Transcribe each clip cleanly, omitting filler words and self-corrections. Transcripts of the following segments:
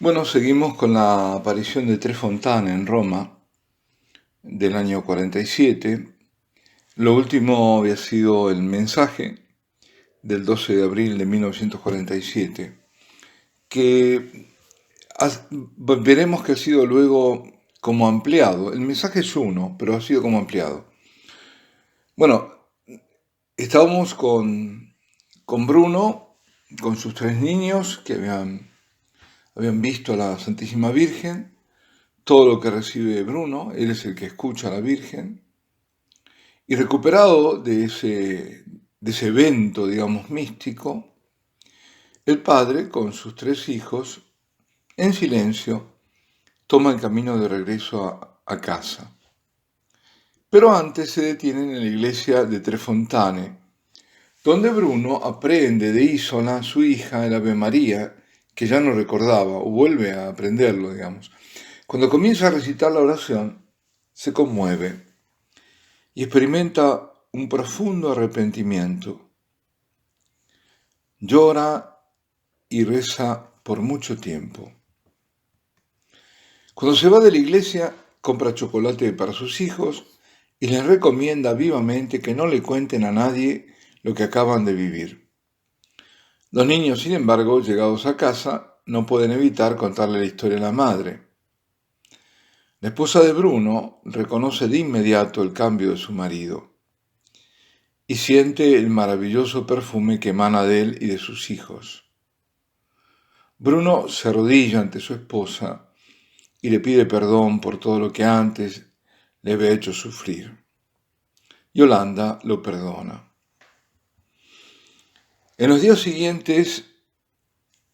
Bueno, seguimos con la aparición de Tre Fontane en Roma del año 47. Lo último había sido el mensaje del 12 de abril de 1947, que veremos que ha sido luego como ampliado. El mensaje es uno, pero ha sido como ampliado. Bueno, estábamos con Bruno, con sus tres niños que habían visto a la Santísima Virgen, todo lo que recibe Bruno, él es el que escucha a la Virgen, y recuperado de ese evento, digamos, místico, el padre, con sus tres hijos, en silencio, toma el camino de regreso a casa. Pero antes se detienen en la iglesia de Tre Fontane, donde Bruno aprende de Isola, su hija, el Ave María, que ya no recordaba, o vuelve a aprenderlo, digamos. Cuando comienza a recitar la oración, se conmueve y experimenta un profundo arrepentimiento. Llora y reza por mucho tiempo. Cuando se va de la iglesia, compra chocolate para sus hijos y les recomienda vivamente que no le cuenten a nadie lo que acaban de vivir. Los niños, sin embargo, llegados a casa, no pueden evitar contarle la historia a la madre. La esposa de Bruno reconoce de inmediato el cambio de su marido y siente el maravilloso perfume que emana de él y de sus hijos. Bruno se arrodilla ante su esposa y le pide perdón por todo lo que antes le había hecho sufrir. Yolanda lo perdona. En los días siguientes,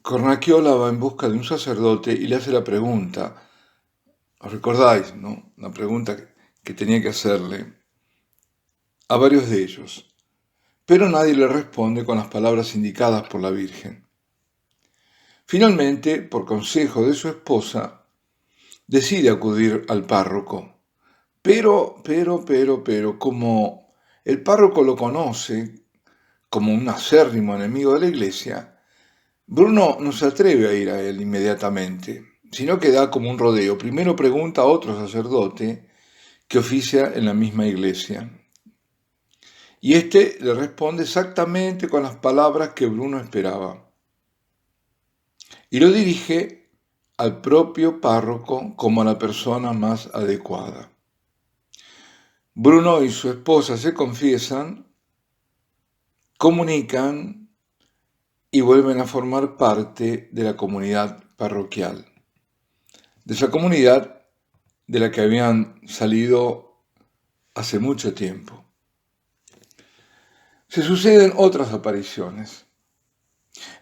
Cornacchiola va en busca de un sacerdote y le hace la pregunta, ¿os recordáis, no? La pregunta que tenía que hacerle a varios de ellos, pero nadie le responde con las palabras indicadas por la Virgen. Finalmente, por consejo de su esposa, decide acudir al párroco. Pero, como el párroco lo conoce como un acérrimo enemigo de la iglesia, Bruno no se atreve a ir a él inmediatamente, sino que da como un rodeo. Primero pregunta a otro sacerdote que oficia en la misma iglesia. Y éste le responde exactamente con las palabras que Bruno esperaba. Y lo dirige al propio párroco como a la persona más adecuada. Bruno y su esposa se confiesan, comunican y vuelven a formar parte de la comunidad parroquial, de esa comunidad de la que habían salido hace mucho tiempo. Se suceden otras apariciones.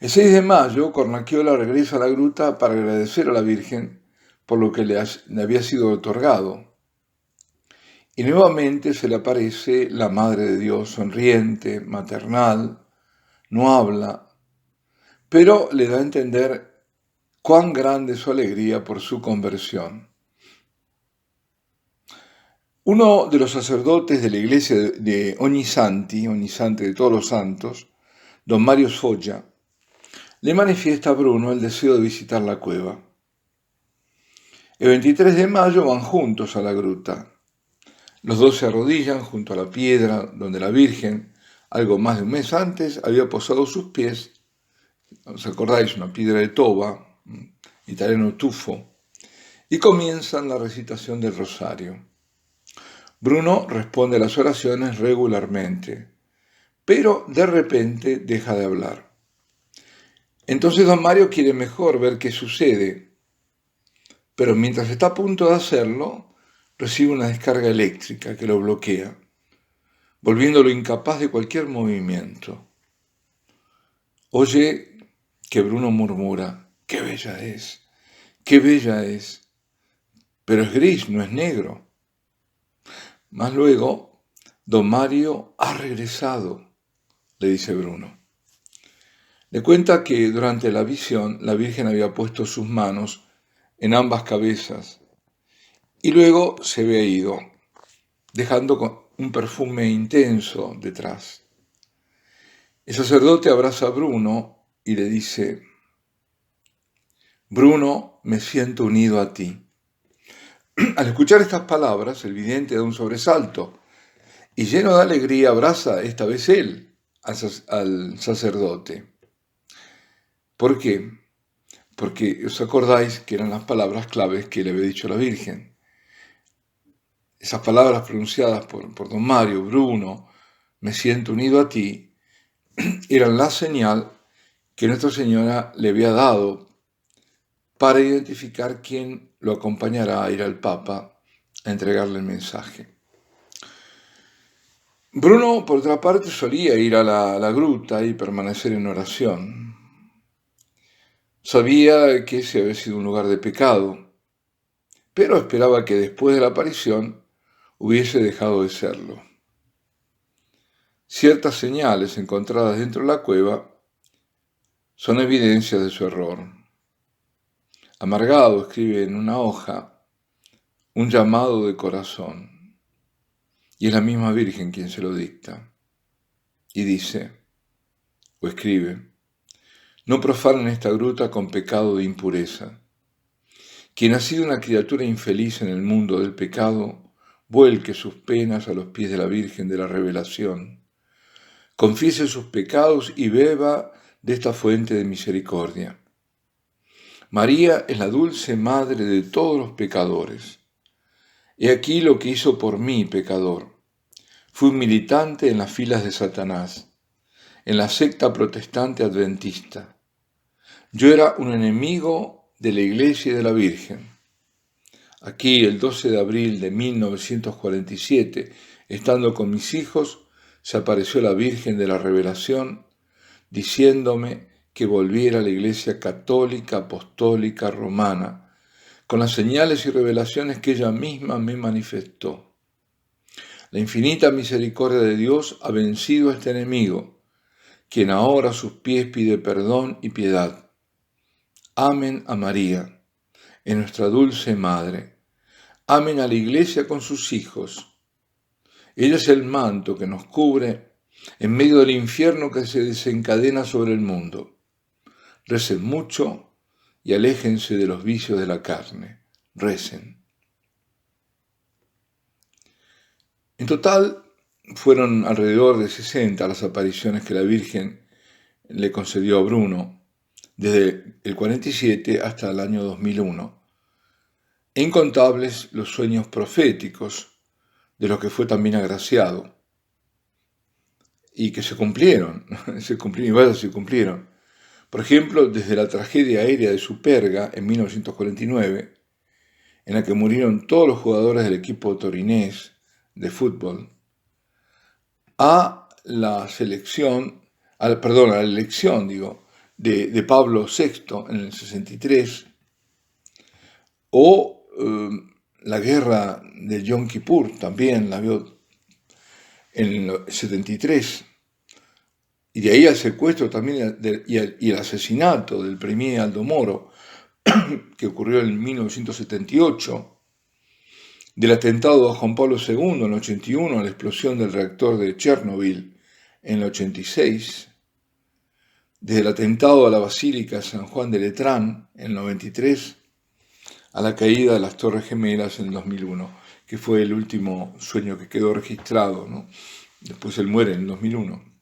El 6 de mayo, Cornacchiola regresa a la gruta para agradecer a la Virgen por lo que le había sido otorgado. Y nuevamente se le aparece la Madre de Dios, sonriente, maternal, no habla, pero le da a entender cuán grande es su alegría por su conversión. Uno de los sacerdotes de la iglesia de Ognissanti de todos los santos, don Mario Sfoggia, le manifiesta a Bruno el deseo de visitar la cueva. El 23 de mayo van juntos a la gruta. Los dos se arrodillan junto a la piedra donde la Virgen, algo más de un mes antes, había posado sus pies. ¿Os acordáis? Una piedra de toba, italiano tufo. Y comienzan la recitación del rosario. Bruno responde a las oraciones regularmente, pero de repente deja de hablar. Entonces don Mario quiere mejor ver qué sucede, pero mientras está a punto de hacerlo, recibe una descarga eléctrica que lo bloquea, volviéndolo incapaz de cualquier movimiento. Oye que Bruno murmura, qué bella es, pero es gris, no es negro. Más luego, don Mario ha regresado, le dice Bruno. Le cuenta que durante la visión la Virgen había puesto sus manos en ambas cabezas y luego se había ido, dejando un perfume intenso detrás. El sacerdote abraza a Bruno y le dice, Bruno, me siento unido a ti. Al escuchar estas palabras, el vidente da un sobresalto y lleno de alegría abraza esta vez él al sacerdote. ¿Por qué? Porque os acordáis que eran las palabras claves que le había dicho la Virgen. Esas palabras pronunciadas por don Mario, Bruno, me siento unido a ti, eran la señal que Nuestra Señora le había dado para identificar quién lo acompañará a ir al Papa a entregarle el mensaje. Bruno, por otra parte, solía ir a la gruta y permanecer en oración. Sabía que ese había sido un lugar de pecado, pero esperaba que después de la aparición hubiese dejado de serlo. Ciertas señales encontradas dentro de la cueva son evidencias de su error. Amargado escribe en una hoja un llamado de corazón, y es la misma Virgen quien se lo dicta. Y dice, o escribe, no profanen esta gruta con pecado de impureza. Quien ha sido una criatura infeliz en el mundo del pecado, vuelque sus penas a los pies de la Virgen de la Revelación. Confiese sus pecados y beba de esta fuente de misericordia. María es la dulce madre de todos los pecadores. He aquí lo que hizo por mí, pecador. Fui un militante en las filas de Satanás, en la secta protestante adventista. Yo era un enemigo de la Iglesia y de la Virgen. Aquí, el 12 de abril de 1947, estando con mis hijos, se apareció la Virgen de la Revelación, diciéndome que volviera a la Iglesia católica, apostólica, romana, con las señales y revelaciones que ella misma me manifestó. La infinita misericordia de Dios ha vencido a este enemigo, quien ahora a sus pies pide perdón y piedad. Amen a María, en nuestra dulce Madre. Amen a la Iglesia con sus hijos. Ella es el manto que nos cubre en medio del infierno que se desencadena sobre el mundo. Recen mucho y aléjense de los vicios de la carne. Recen. En total, fueron alrededor de 60 las apariciones que la Virgen le concedió a Bruno, desde el 47 hasta el año 2001. E incontables los sueños proféticos de los que fue también agraciado, y que se cumplieron y vaya, se cumplieron. Por ejemplo, desde la tragedia aérea de Superga en 1949, en la que murieron todos los jugadores del equipo torinés de fútbol, a la elección de Pablo VI en el 63, o la guerra del Yom Kippur también la vio en el 73, y de ahí al secuestro también y el asesinato del premier Aldo Moro, que ocurrió en 1978, del atentado a Juan Pablo II en el 81, a la explosión del reactor de Chernobyl en el 86, desde el atentado a la Basílica San Juan de Letrán en el 93, a la caída de las Torres Gemelas en el 2001, que fue el último sueño que quedó registrado, ¿no? Después él muere en el 2001.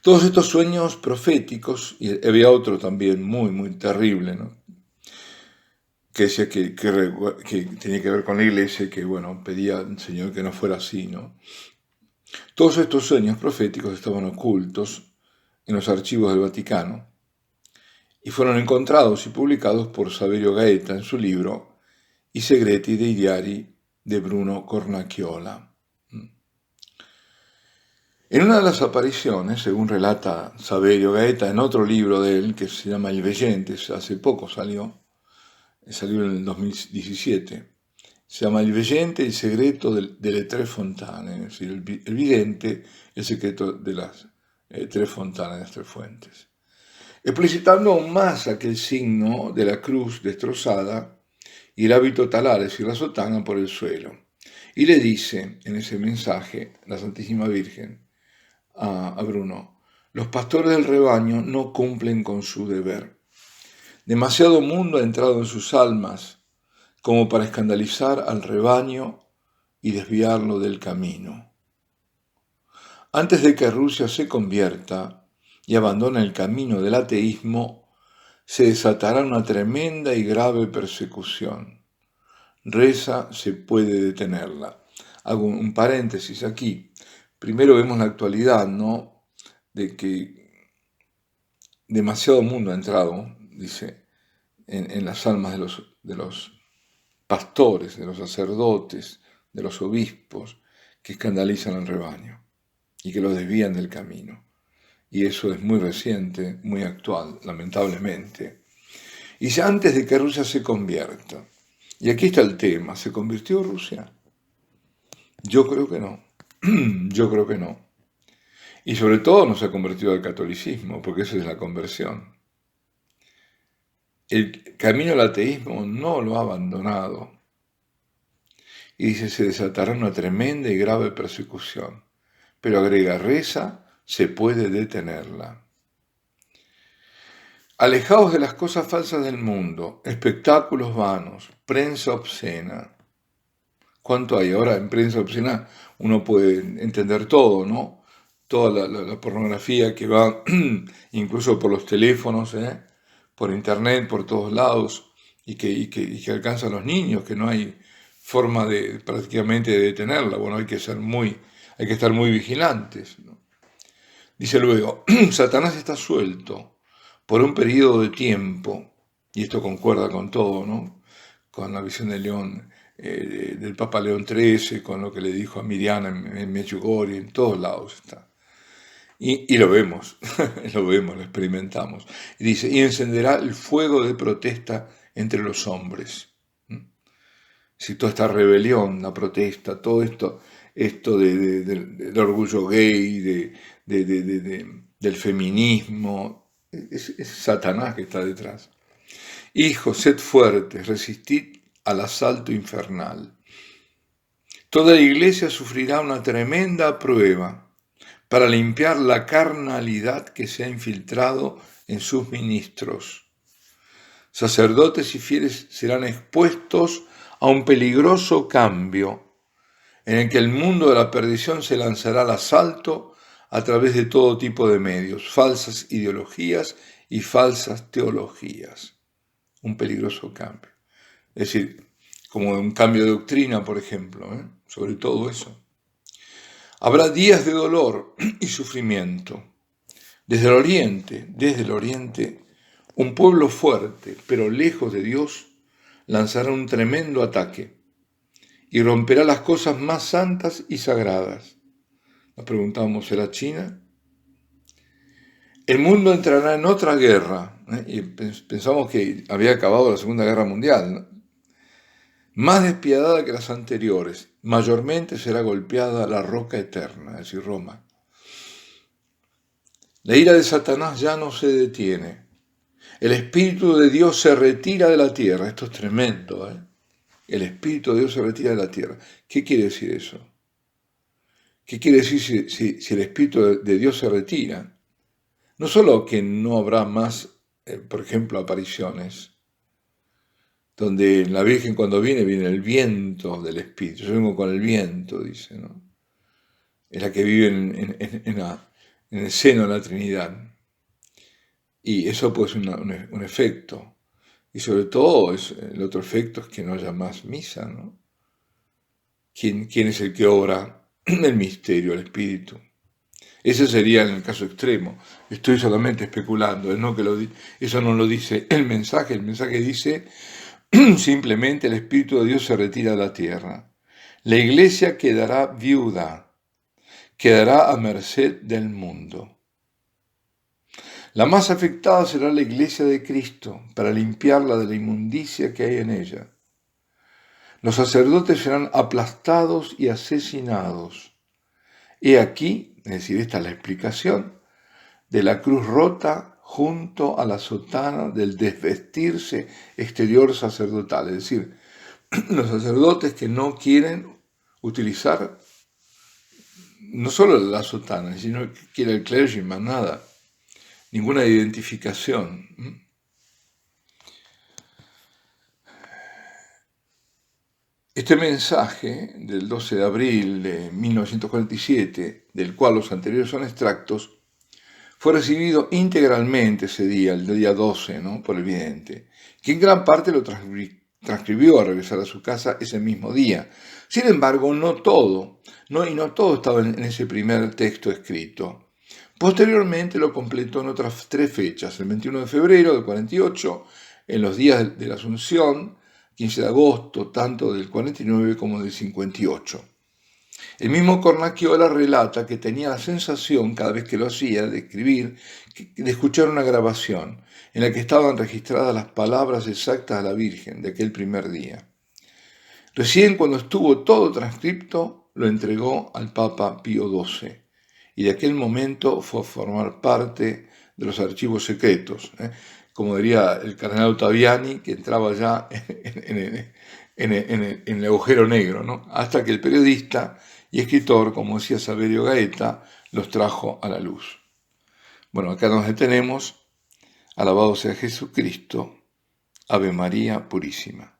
Todos estos sueños proféticos, y había otro también muy, muy terrible, ¿no? Que decía que tenía que ver con la iglesia y que, bueno, pedía al Señor que no fuera así, ¿no? Todos estos sueños proféticos estaban ocultos en los archivos del Vaticano y fueron encontrados y publicados por Saverio Gaeta en su libro I segreti dei diari de Bruno Cornacchiola. En una de las apariciones, según relata Saverio Gaeta en otro libro de él que se llama Il Veggente, hace poco salió en el 2017, se llama Il Veggente, il segreto delle tre fontane, es decir, el vidente, el secreto de las tres fontanas, de las tres fuentes, explicitando aún más aquel signo de la cruz destrozada y el hábito talar, es decir, la sotana por el suelo. Y le dice en ese mensaje la Santísima Virgen a Bruno, los pastores del rebaño no cumplen con su deber. Demasiado mundo ha entrado en sus almas como para escandalizar al rebaño y desviarlo del camino. Antes de que Rusia se convierta y abandone el camino del ateísmo, se desatará una tremenda y grave persecución. Reza, se puede detenerla. Hago un paréntesis aquí. Primero vemos la actualidad, ¿no? De que demasiado mundo ha entrado, dice, en las almas de los pastores, de los sacerdotes, de los obispos, que escandalizan al rebaño y que los desvían del camino. Y eso es muy reciente, muy actual, lamentablemente. Y ya antes de que Rusia se convierta, y aquí está el tema, ¿se convirtió Rusia? Yo creo que no, yo creo que no. Y sobre todo no se ha convertido al catolicismo, porque eso es la conversión. El camino al ateísmo no lo ha abandonado. Y dice, se desatará una tremenda y grave persecución. Pero agrega, reza, se puede detenerla. Alejaos de las cosas falsas del mundo, espectáculos vanos, prensa obscena. ¿Cuánto hay ahora en prensa obscena? Uno puede entender todo, ¿no? Toda la pornografía que va incluso por los teléfonos, por internet, por todos lados, y que alcanza a los niños, que no hay forma de prácticamente de detenerla. Bueno, hay que estar muy vigilantes, ¿no? Dice luego, Satanás está suelto por un periodo de tiempo, y esto concuerda con todo, ¿no? Con la visión de León, del Papa León XIII, con lo que le dijo a Miriam en Medjugorje, en todos lados está. Y lo vemos, lo experimentamos. Y dice, y encenderá el fuego de protesta entre los hombres. Si toda esta rebelión, la protesta, todo esto del orgullo gay, del feminismo, es Satanás que está detrás. Hijos, sed fuertes, resistid al asalto infernal. Toda la iglesia sufrirá una tremenda prueba para limpiar la carnalidad que se ha infiltrado en sus ministros. Sacerdotes y fieles serán expuestos a un peligroso cambio en el que el mundo de la perdición se lanzará al asalto a través de todo tipo de medios, falsas ideologías y falsas teologías. Un peligroso cambio. Es decir, como un cambio de doctrina, por ejemplo, sobre todo eso. Habrá días de dolor y sufrimiento. Desde el oriente, un pueblo fuerte, pero lejos de Dios, lanzará un tremendo ataque y romperá las cosas más santas y sagradas. Nos preguntábamos, ¿será China? El mundo entrará en otra guerra, y pensamos que había acabado la Segunda Guerra Mundial, ¿no? Más despiadada que las anteriores, mayormente será golpeada la roca eterna, es decir, Roma. La ira de Satanás ya no se detiene. El Espíritu de Dios se retira de la tierra. Esto es tremendo, El Espíritu de Dios se retira de la tierra. ¿Qué quiere decir eso? ¿Qué quiere decir si el Espíritu de Dios se retira? No solo que no habrá más, por ejemplo, apariciones, donde la Virgen cuando viene el viento del Espíritu. Yo vengo con el viento, dice, ¿no? Es la que vive en el seno de la Trinidad. Y eso puede ser un efecto. Y sobre todo, el otro efecto es que no haya más misa, ¿no? ¿Quién es el que obra el misterio, el Espíritu? Ese sería en el caso extremo. Estoy solamente especulando, eso no lo dice el mensaje dice simplemente el Espíritu de Dios se retira de la tierra. La iglesia quedará viuda, quedará a merced del mundo. La más afectada será la iglesia de Cristo, para limpiarla de la inmundicia que hay en ella. Los sacerdotes serán aplastados y asesinados. He aquí, es decir, esta es la explicación, de la cruz rota junto a la sotana del desvestirse exterior sacerdotal. Es decir, los sacerdotes que no quieren utilizar no solo la sotana, sino que quiere el clergyman, nada, ninguna identificación. Este mensaje del 12 de abril de 1947, del cual los anteriores son extractos, fue recibido integralmente ese día, el día 12, ¿no?, por el vidente, que en gran parte lo transcribió al regresar a su casa ese mismo día. Sin embargo, no todo estaba en ese primer texto escrito. Posteriormente lo completó en otras 3 fechas, el 21 de febrero del 48, en los días de la Asunción, 15 de agosto, tanto del 49 como del 58. El mismo Cornacchiola relata que tenía la sensación, cada vez que lo hacía, de escribir, de escuchar una grabación en la que estaban registradas las palabras exactas a la Virgen de aquel primer día. Recién cuando estuvo todo transcripto, lo entregó al Papa Pío XII, y de aquel momento fue a formar parte de los archivos secretos, como diría el cardenal Ottaviani, que entraba ya en el agujero negro, ¿no?, hasta que el periodista y escritor, como decía Saverio Gaeta, los trajo a la luz. Bueno, acá nos detenemos. Alabado sea Jesucristo. Ave María Purísima.